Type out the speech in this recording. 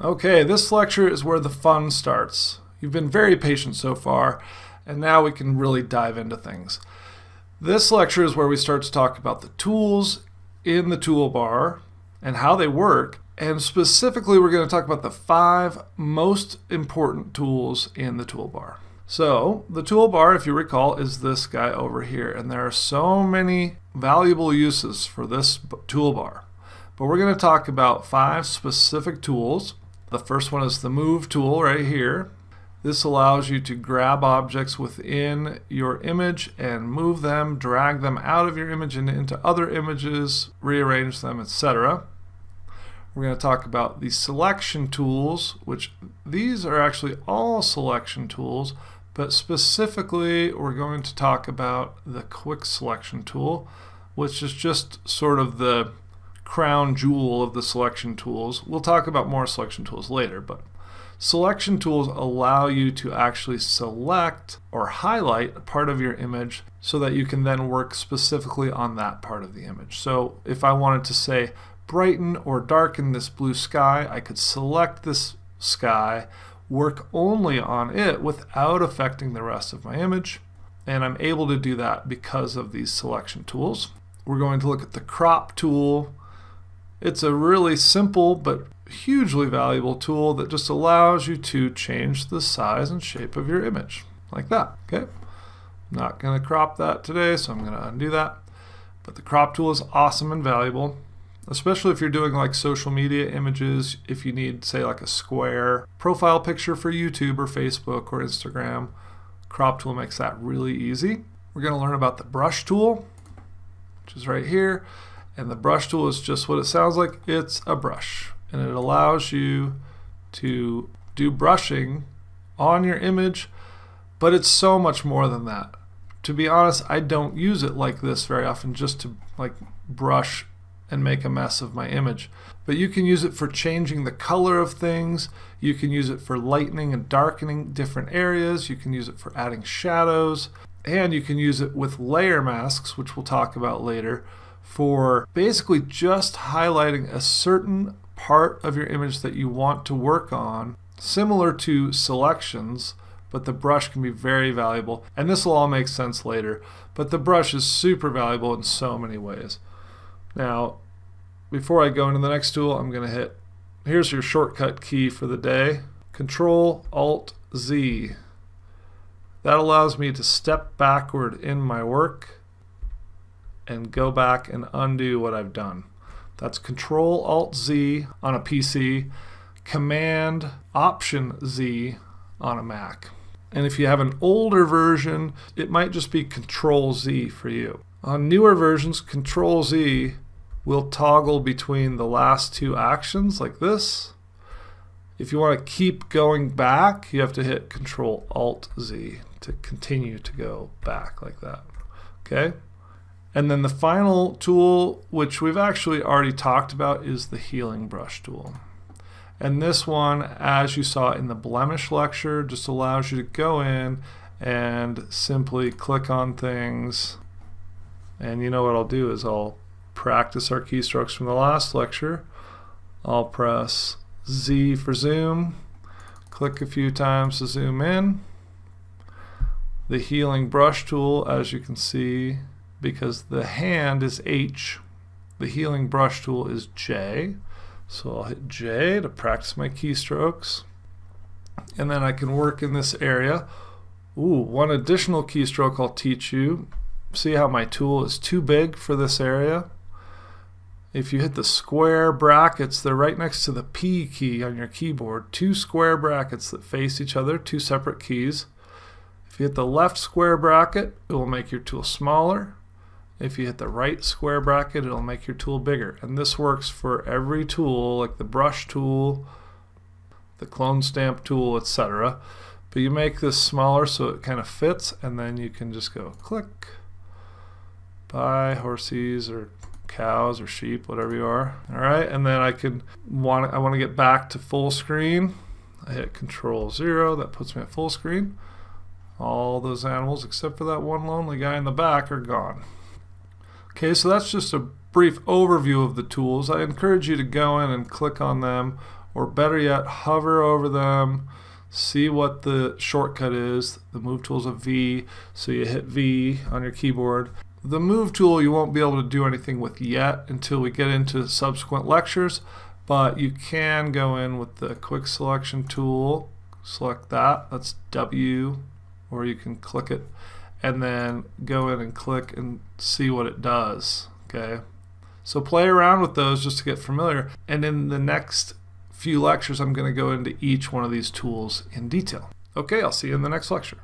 Okay, this lecture is where the fun starts. You've been very patient so far, and now we can really dive into things. This lecture is where we start to talk about the tools in the toolbar and how they work, and specifically we're going to talk about the 5 most important tools in the toolbar. So, the toolbar, if you recall, is this guy over here, and there are so many valuable uses for this toolbar. But we're going to talk about 5 specific tools. The first one is the Move tool right here. This allows you to grab objects within your image and move them, drag them out of your image and into other images, rearrange them, etc. We're going to talk about the selection tools, which these are actually all selection tools, but specifically we're going to talk about the quick selection tool, which is just sort of the crown jewel of the selection tools. We'll talk about more selection tools later, but selection tools allow you to actually select or highlight a part of your image so that you can then work specifically on that part of the image. So if I wanted to say brighten or darken this blue sky, I could select this sky, work only on it without affecting the rest of my image, and I'm able to do that because of these selection tools. We're going to look at the crop tool. It's a really simple but hugely valuable tool that just allows you to change the size and shape of your image like that. Okay, I'm not going to crop that today, so I'm going to undo that. But the crop tool is awesome and valuable, especially if you're doing like social media images. If you need, say, like a square profile picture for YouTube or Facebook or Instagram, crop tool makes that really easy. We're going to learn about the brush tool, which is right here. And the brush tool is just what it sounds like. It's a brush, and it allows you to do brushing on your image, but it's so much more than that. To be honest, I don't use it like this very often, just to like brush and make a mess of my image. But you can use it for changing the color of things. You can use it for lightening and darkening different areas. You can use it for adding shadows, and you can use it with layer masks, which we'll talk about later, for basically just highlighting a certain part of your image that you want to work on, similar to selections, but the brush can be very valuable. And this will all make sense later, but the brush is super valuable in so many ways. Now, before I go into the next tool, I'm going to hit, here's your shortcut key for the day, Control-Alt-Z. That allows me to step backward in my work and go back and undo what I've done. That's Control-Alt-Z on a PC, Command-Option-Z on a Mac. And if you have an older version, it might just be Control-Z for you. On newer versions, Control-Z will toggle between the last 2 actions like this. If you want to keep going back, you have to hit Control-Alt-Z to continue to go back like that. Okay? And then the final tool, which we've actually already talked about, is the healing brush tool. And this one, as you saw in the blemish lecture, just allows you to go in and simply click on things. And you know what I'll do is I'll practice our keystrokes from the last lecture. I'll press Z for zoom, click a few times to zoom in. The healing brush tool, as you can see, because the hand is H, the healing brush tool is J. So I'll hit J to practice my keystrokes. And then I can work in this area. Ooh, one additional keystroke I'll teach you. See how my tool is too big for this area? If you hit the square brackets, they're right next to the P key on your keyboard. 2 square brackets that face each other, 2 separate keys. If you hit the left square bracket, it will make your tool smaller. If you hit the right square bracket, it'll make your tool bigger. And this works for every tool, like the brush tool, the clone stamp tool, etc. But you make this smaller so it kind of fits, and then you can just go click, buy horses or cows or sheep, whatever you are. All right, and then I want to get back to full screen. I hit Control-0, that puts me at full screen. All those animals except for that one lonely guy in the back are gone. Okay, so that's just a brief overview of the tools. I encourage you to go in and click on them or better yet, hover over them, see what the shortcut is. The move tool is a V, so you hit V on your keyboard. The move tool you won't be able to do anything with yet until we get into subsequent lectures, but you can go in with the quick selection tool, select that's W, or you can click it and then go in and click and see what it does. Okay, so play around with those just to get familiar, and in the next few lectures I'm going to go into each one of these tools in detail. Okay, I'll see you in the next lecture.